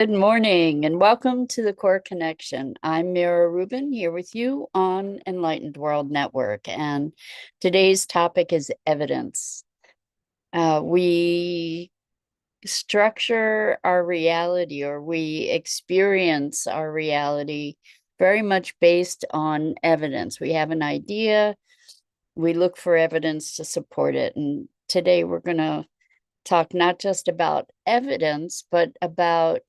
Good morning and welcome to the Core Connection. I'm Mira Rubin here with you on Enlightened World Network, and today's topic is evidence. We structure our reality, or we experience our reality very much based on evidence. We have an idea, we look for evidence to support it. And today we're going to talk not just about evidence, but about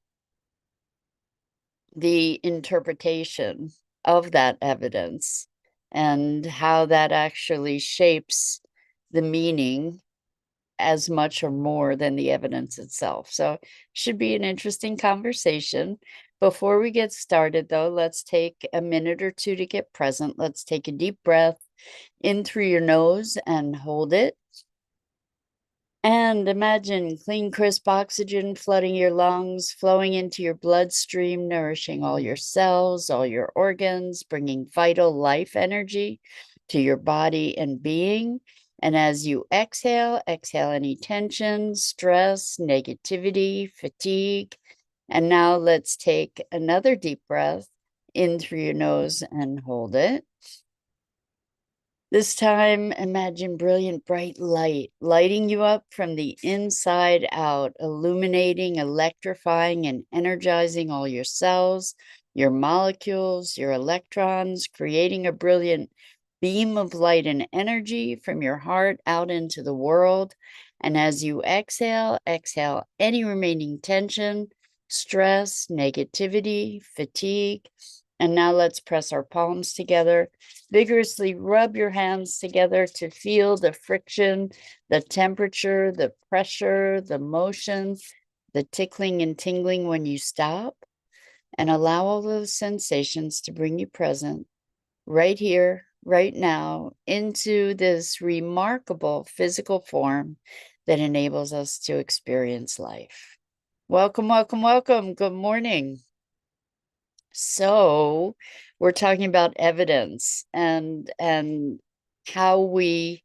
the interpretation of that evidence and how that actually shapes the meaning as much or more than the evidence itself. So should be an interesting conversation. Before we get started, though, let's take a minute or two to get present. Let's take a deep breath in through your nose and hold it. And imagine clean, crisp oxygen flooding your lungs, flowing into your bloodstream, nourishing all your cells, all your organs, bringing vital life energy to your body and being. And as you exhale, exhale any tension, stress, negativity, fatigue. And now let's take another deep breath in through your nose and hold it. This time, imagine brilliant, bright light lighting you up from the inside out, illuminating, electrifying, and energizing all your cells, your molecules, your electrons, creating a brilliant beam of light and energy from your heart out into the world. And as you exhale, exhale any remaining tension, stress, negativity, fatigue. And now let's press our palms together. Vigorously rub your hands together to feel the friction, the temperature, the pressure, the motion, the tickling and tingling when you stop. And allow all those sensations to bring you present right here, right now, into this remarkable physical form that enables us to experience life. Welcome, welcome, welcome. Good morning. So we're talking about evidence and how we,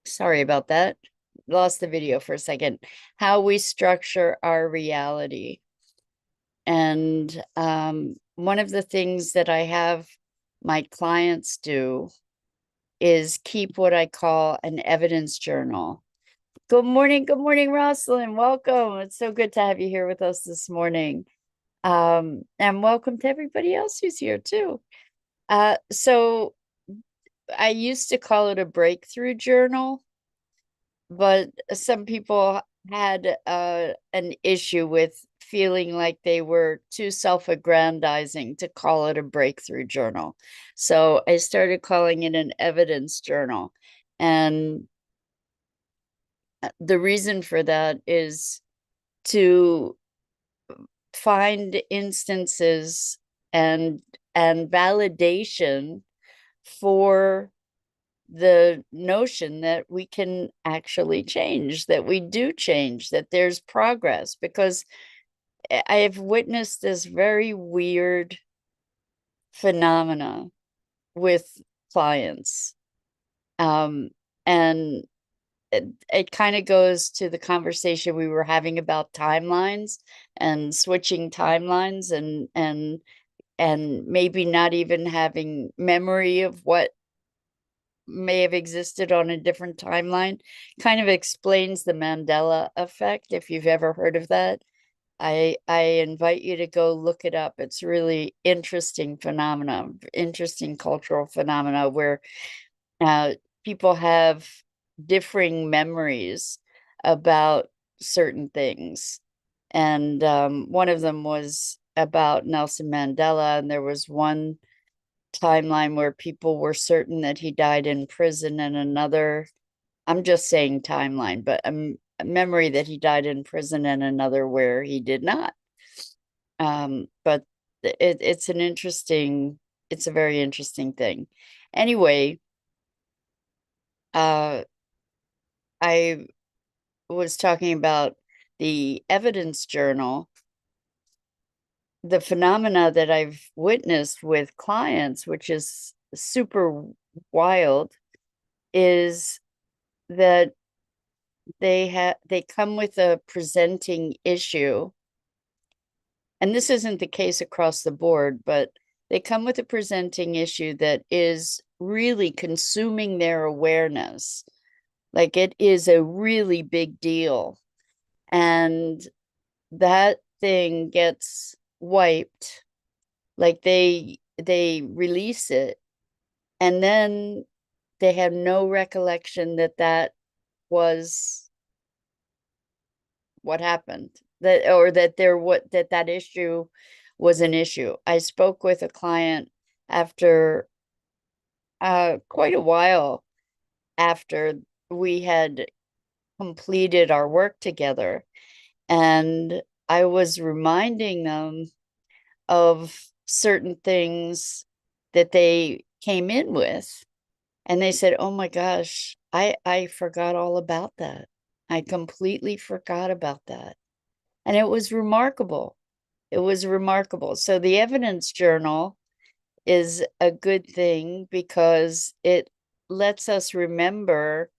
sorry about that, lost the video for a second, how we structure our reality. And one of the things that I have my clients do is keep what I call an evidence journal. Good morning, Rosalind. Welcome. It's so good to have you here with us this morning. And welcome to everybody else who's here too. So I used to call it a breakthrough journal, but some people had an issue with feeling like they were too self-aggrandizing to call it a breakthrough journal. So I started calling it an evidence journal. And the reason for that is to find instances and validation for the notion that we can actually change, that we do change, that there's progress. Because I have witnessed this very weird phenomena with clients. And it kind of goes to the conversation we were having about timelines and switching timelines and maybe not even having memory of what may have existed on a different timeline. Kind of explains the Mandela effect, if you've ever heard of that. I invite you to go look it up. It's really interesting phenomena, interesting cultural phenomena where people have differing memories about certain things. And one of them was about Nelson Mandela, and there was one timeline where people were certain that he died in prison, and another, I'm just saying timeline, but a memory that he died in prison, and another where he did not. But it's a very interesting thing. Anyway, I was talking about the evidence journal. The phenomena that I've witnessed with clients, which is super wild, is that they come with a presenting issue, and this isn't the case across the board, but they come with a presenting issue that is really consuming their awareness. Like it is a really big deal. And that thing gets wiped. Like they release it, and then they have no recollection that that was what happened, that or that there what that that issue was an issue. I spoke with a client after quite a while after we had completed our work together, and I was reminding them of certain things that they came in with, and they said, "Oh my gosh, I forgot all about that. I completely forgot about that." And it was remarkable. It was remarkable. So the evidence journal is a good thing because it lets us remember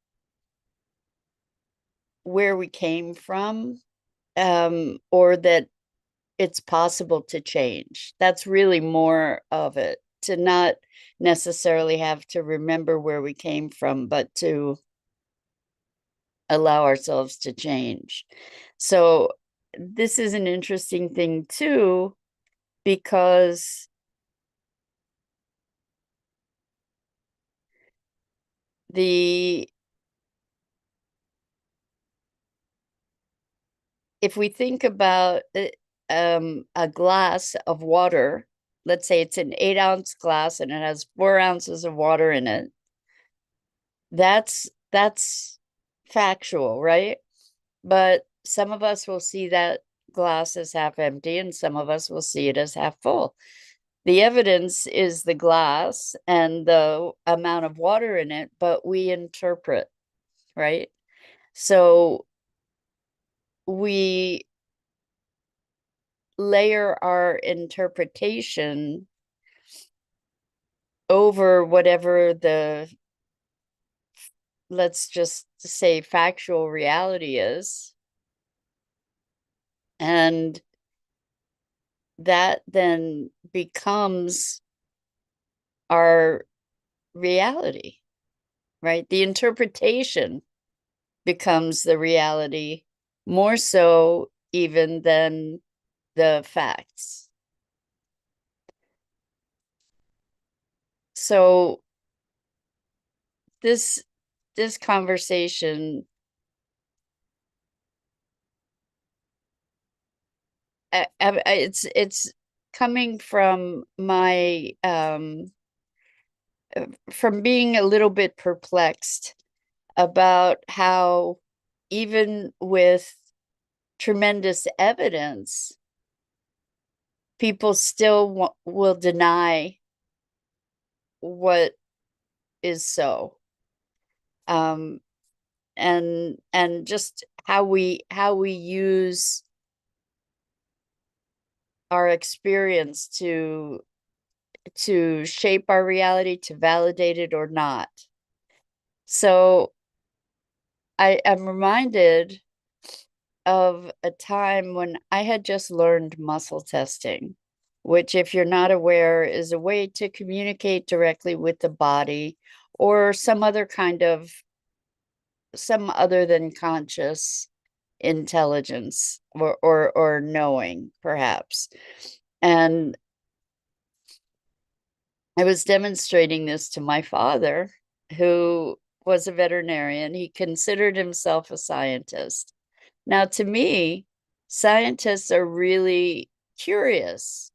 where we came from, or that it's possible to change. That's really more of it, to not necessarily have to remember where we came from, but to allow ourselves to change. So this is an interesting thing too, because the if we think about a glass of water, let's say it's an 8-ounce glass and it has 4 ounces of water in it, that's factual, right? But some of us will see that glass as half empty and some of us will see it as half full. The evidence is the glass and the amount of water in it, but we interpret, right? So we layer our interpretation over whatever the, let's just say, factual reality is. And that then becomes our reality, right? The interpretation becomes the reality more so even than the facts. So this this conversation, it's coming from my from being a little bit perplexed about how even with tremendous evidence, people still will deny what is so. Um, and just how we use our experience to shape our reality, to validate it or not. So I am reminded of a time when I had just learned muscle testing, which, if you're not aware, is a way to communicate directly with the body or some other than conscious intelligence, or knowing, perhaps. And I was demonstrating this to my father, who was a veterinarian. He considered himself a scientist. Now, to me, scientists are really curious.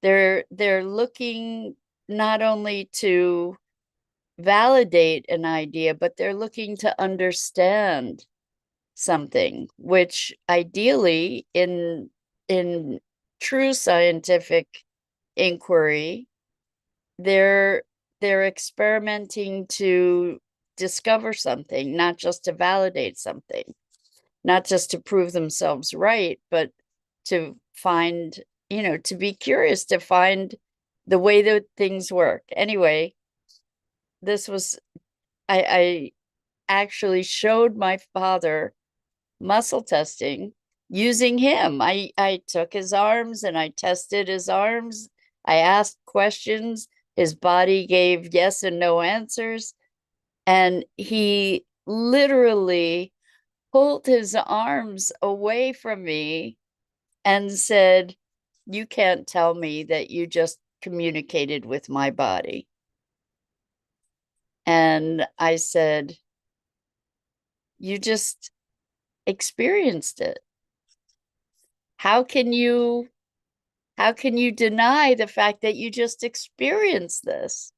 They're looking not only to validate an idea, but they're looking to understand something, which ideally in true scientific inquiry, they're they're experimenting to discover something, not just to validate something, not just to prove themselves right, but to find, to be curious, to find the way that things work. Anyway, this was I actually showed my father muscle testing using him. I took his arms and I tested his arms. I asked questions. His body gave yes and no answers. And he literally pulled his arms away from me and said, "You can't tell me that you just communicated with my body." And I said, "You just experienced it. How can you deny the fact that you just experienced this?"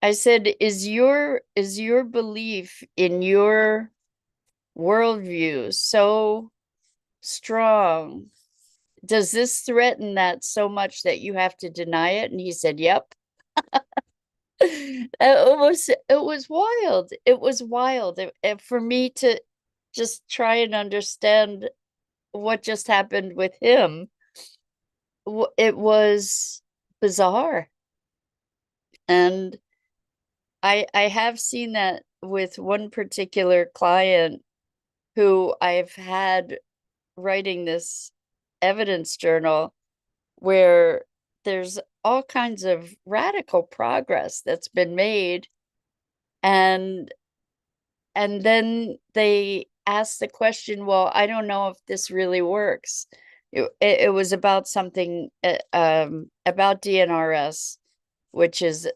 I said, is your belief in your worldview so strong? Does this threaten that so much that you have to deny it? And he said, "Yep." It was wild. It was wild. For me to just try and understand what just happened with him, it was bizarre. And I have seen that with one particular client who I've had writing this evidence journal, where there's all kinds of radical progress that's been made, and then they ask the question, "Well, I don't know if this really works." It was about something about DNRS, which is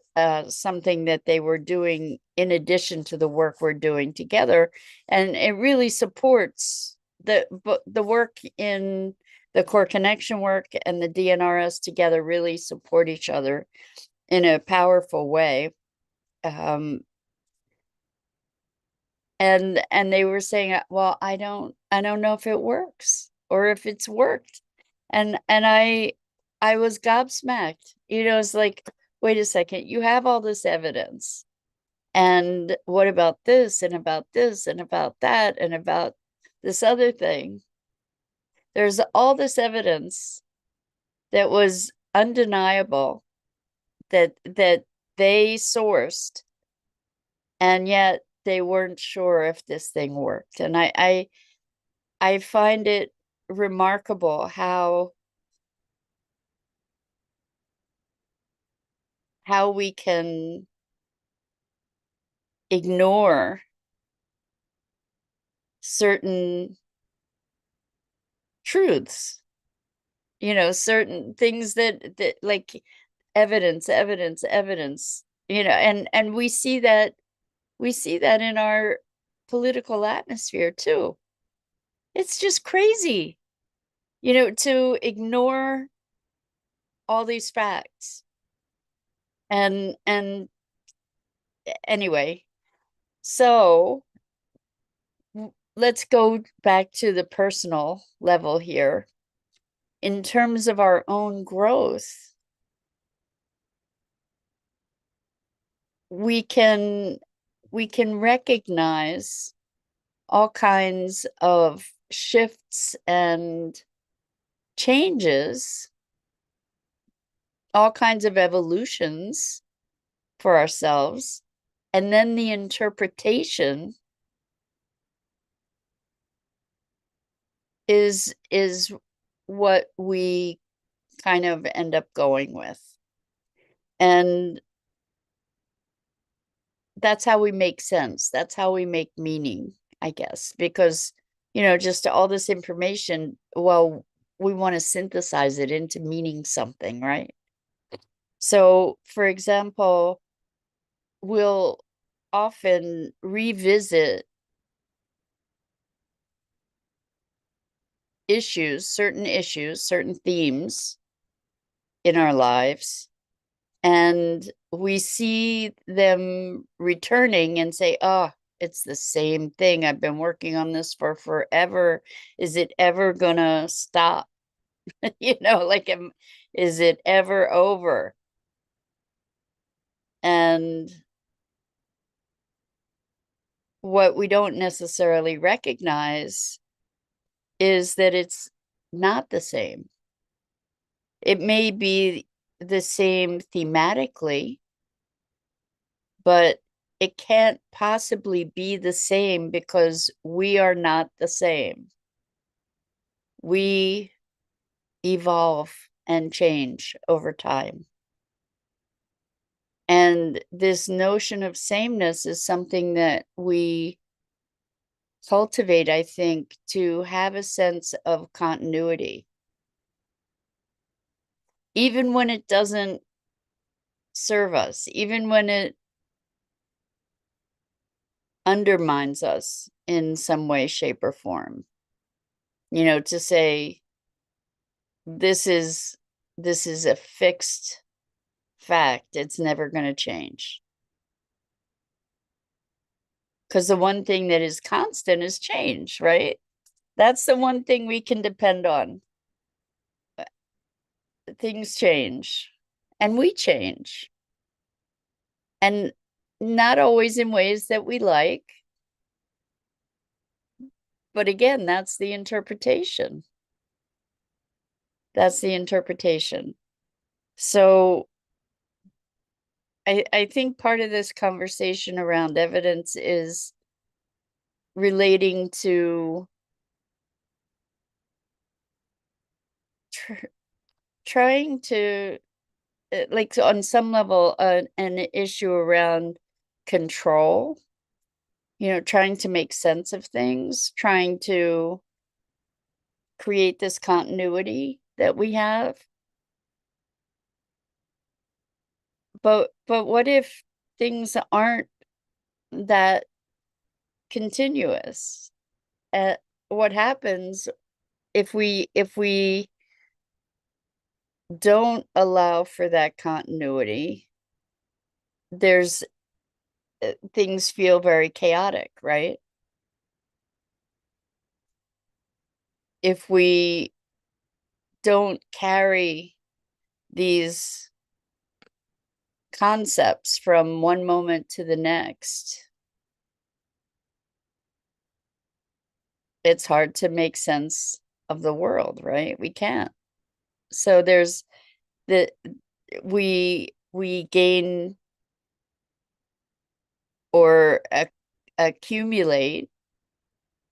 something that they were doing in addition to the work we're doing together, and it really supports the work in the core connection work and the DNRS together really support each other in a powerful way. Um, and they were saying, "Well, I don't know if it works or if it's worked." And I was gobsmacked. It's like, wait a second, you have all this evidence. And what about this and about this and about that and about this other thing? There's all this evidence that was undeniable, that they sourced, and yet they weren't sure if this thing worked. And I find it remarkable how we can ignore certain truths, certain things that like evidence, and we see that in our political atmosphere too. It's just crazy, to ignore all these facts. And anyway, so let's go back to the personal level here. In terms of our own growth, we can recognize all kinds of shifts and changes, all kinds of evolutions for ourselves, and then the interpretation is what we kind of end up going with. And that's how we make sense. That's how we make meaning, I guess, because, just all this information, well, we want to synthesize it into meaning something, right? So, for example, we'll often revisit issues, certain themes in our lives, and we see them returning and say, "Oh, it's the same thing. I've been working on this for forever. Is it ever gonna stop?" Like, is it ever over? And what we don't necessarily recognize is that it's not the same. It may be the same thematically, but it can't possibly be the same because we are not the same. We evolve and change over time. And this notion of sameness is something that we cultivate, I think, to have a sense of continuity. Even when it doesn't serve us, even when it undermines us in some way, shape, or form. You know, to say this is a fixed fact, it's never going to change. Because the one thing that is constant is change, right? That's the one thing we can depend on. Things change and we change. And not always in ways that we like. But again, that's the interpretation. That's the interpretation. So I think part of this conversation around evidence is relating to trying to, like, on some level, an issue around control, you know, trying to make sense of things, trying to create this continuity that we have. But what if things aren't that continuous? What happens if we don't allow for that continuity? There's things feel very chaotic, right? If we don't carry these concepts from one moment to the next, it's hard to make sense of the world, right? We can't. So there's the we gain or accumulate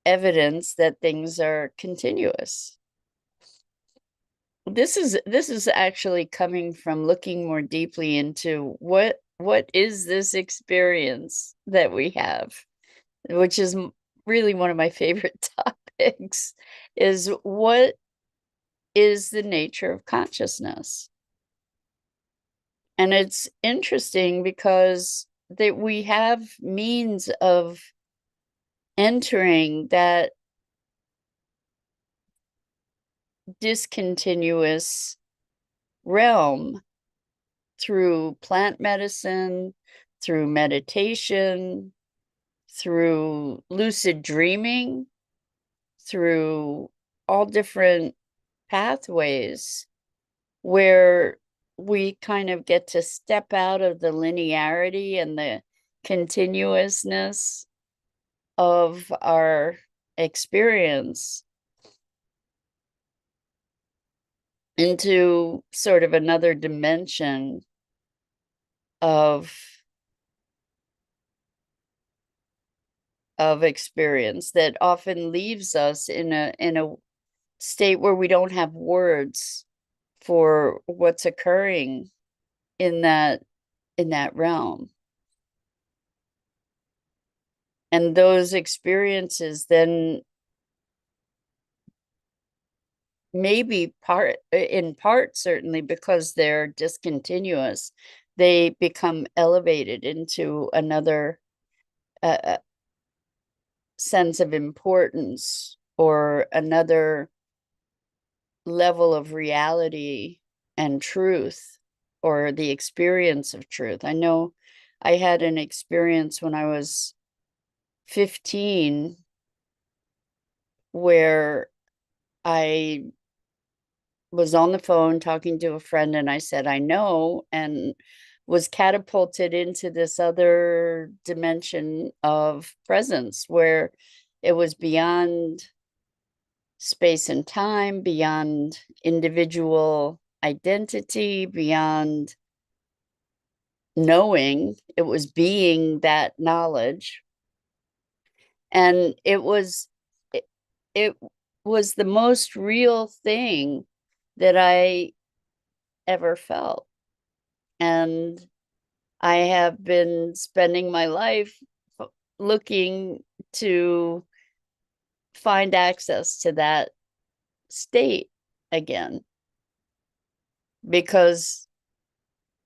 evidence that things are continuous. This is actually coming from looking more deeply into what is this experience that we have, which is really one of my favorite topics, is what is the nature of consciousness? And it's interesting because that we have means of entering that discontinuous realm through plant medicine, through meditation, through lucid dreaming, through all different pathways where we kind of get to step out of the linearity and the continuousness of our experience into sort of another dimension of experience that often leaves us in a state where we don't have words for what's occurring in that realm. And those experiences then maybe in part, certainly because they're discontinuous, they become elevated into another sense of importance or another level of reality and truth, or the experience of truth. I know I had an experience when I was 15 where I was on the phone talking to a friend and I said, I know, and was catapulted into this other dimension of presence where it was beyond space and time, beyond individual identity, beyond knowing, it was being that knowledge. And it, it was the most real thing that I ever felt. And I have been spending my life looking to find access to that state again, because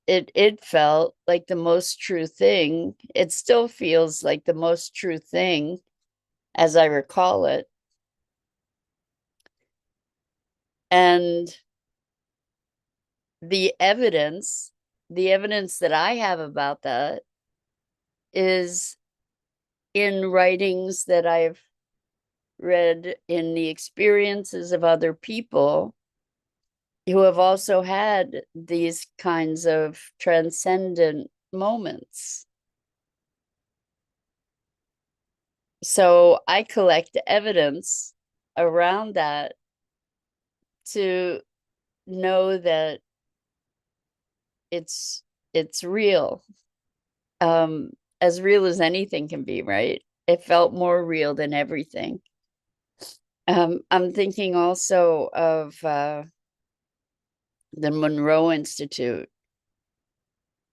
it felt like the most true thing. It still feels like the most true thing as I recall it. And the evidence, the evidence that I have about that is in writings that I've read, in the experiences of other people who have also had these kinds of transcendent moments. So I collect evidence around that to know that it's real, um, as real as anything can be, right? It felt more real than everything. I'm thinking also of the Monroe Institute.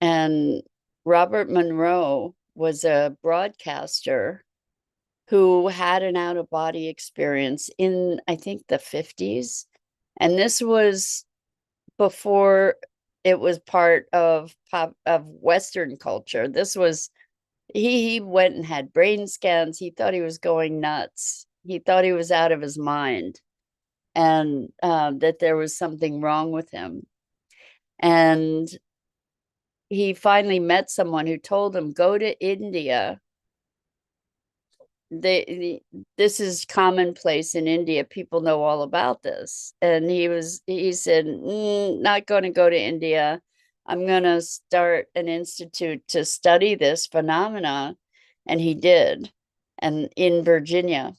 And Robert Monroe was a broadcaster who had an out of body experience in, I think, the 50s. And this was before it was part of Western culture. This was, he went and had brain scans. He thought he was going nuts. He thought he was out of his mind, and that there was something wrong with him. And he finally met someone who told him, go to India. This is commonplace in India. People know all about this. And he said, not going to go to India. I'm going to start an institute to study this phenomena. And he did, and in Virginia.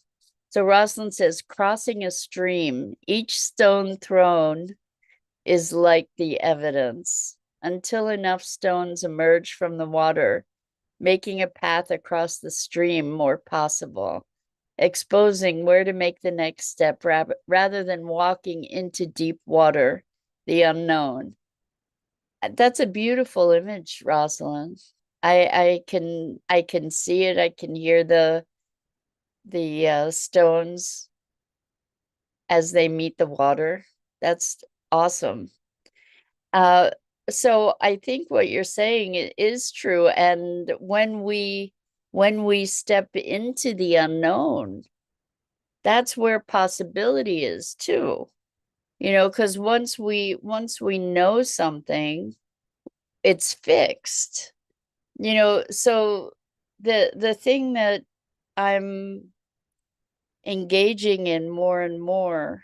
So Rosalind says, crossing a stream, each stone thrown is like the evidence until enough stones emerge from the water, making a path across the stream more possible, exposing where to make the next step rather than walking into deep water, the unknown. That's a beautiful image, Rosalind. I can see it. I can hear the stones as they meet the water. That's awesome. Uh, so I think what you're saying is true. And when we step into the unknown, that's where possibility is too. You know, because once we know something, it's fixed. You know, so the thing that I'm engaging in more and more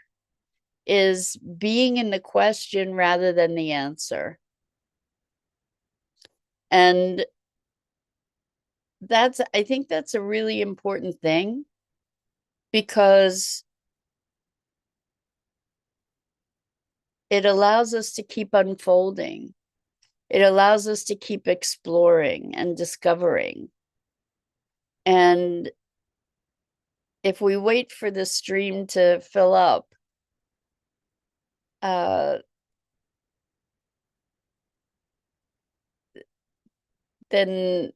is being in the question rather than the answer. And I think that's a really important thing, because it allows us to keep unfolding. It allows us to keep exploring and discovering. And if we wait for the stream to fill up, uh, then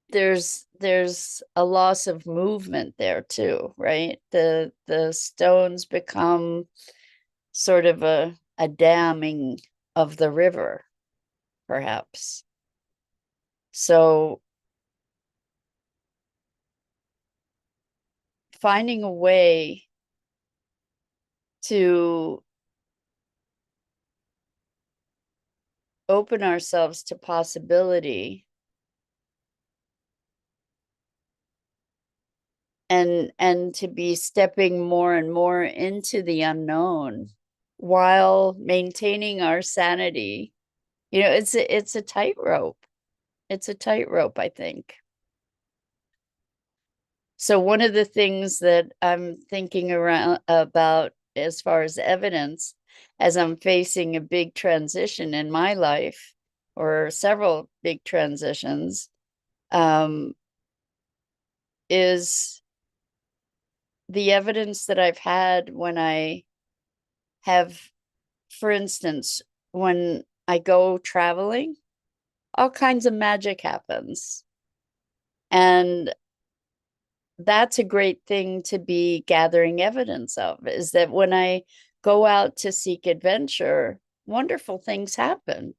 there's a loss of movement there too, right? The stones become sort of a damming of the river, perhaps. So finding a way to open ourselves to possibility, and to be stepping more and more into the unknown while maintaining our sanity. You know, it's a tightrope. It's a tightrope, I think. So one of the things that I'm thinking around about as far as evidence, as I'm facing a big transition in my life, or several big transitions, is the evidence that I've had when I have, for instance, when I go traveling, all kinds of magic happens. And that's a great thing to be gathering evidence of, is that when I go out to seek adventure, wonderful things happen.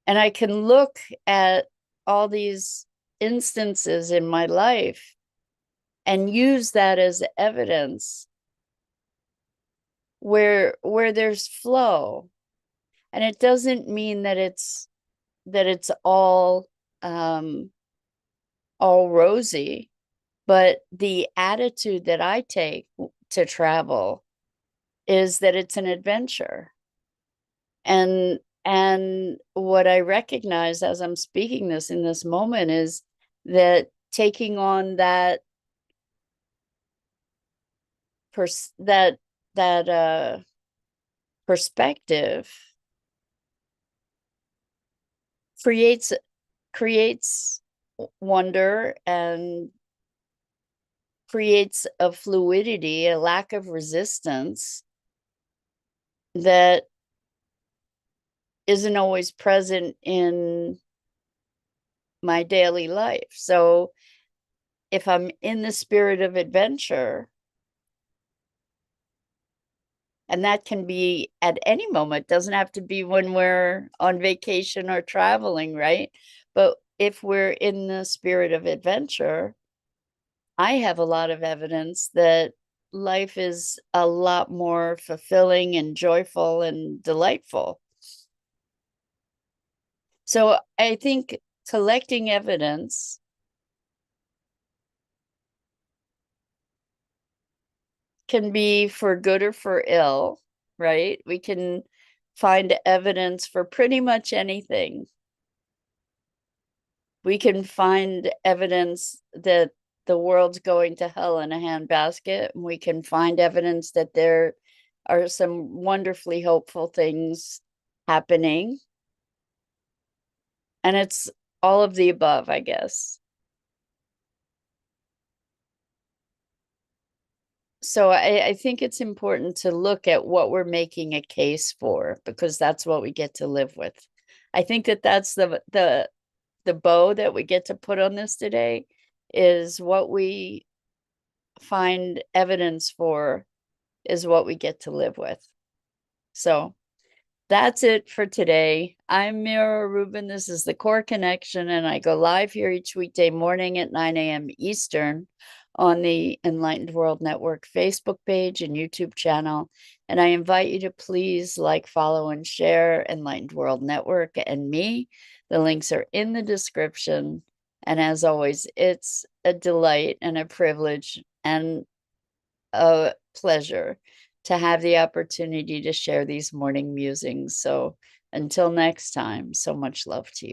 And I can look at all these instances in my life and use that as evidence where there's flow. And it doesn't mean that it's all rosy, but the attitude that I take to travel is that it's an adventure. And what I recognize as I'm speaking this in this moment is that taking on that that perspective creates wonder and creates a fluidity, a lack of resistance that isn't always present in my daily life. So if I'm in the spirit of adventure, and that can be at any moment, doesn't have to be when we're on vacation or traveling, right? But if we're in the spirit of adventure, I have a lot of evidence that life is a lot more fulfilling and joyful and delightful. So I think collecting evidence can be for good or for ill, right? We can find evidence for pretty much anything. We can find evidence that the world's going to hell in a handbasket, and we can find evidence that there are some wonderfully hopeful things happening. And it's all of the above, I guess. So I think it's important to look at what we're making a case for, because that's what we get to live with. I think that that's the bow that we get to put on this today, is what we find evidence for is what we get to live with. So that's it for today. I'm Mira Rubin. This is the Core Connection, and I go live here each weekday morning at 9 a.m. Eastern on the Enlightened World Network Facebook page and YouTube channel. And I invite you to please like, follow, and share Enlightened World Network and me. The links are in the description. And as always, it's a delight and a privilege and a pleasure to have the opportunity to share these morning musings. So until next time, so much love to you.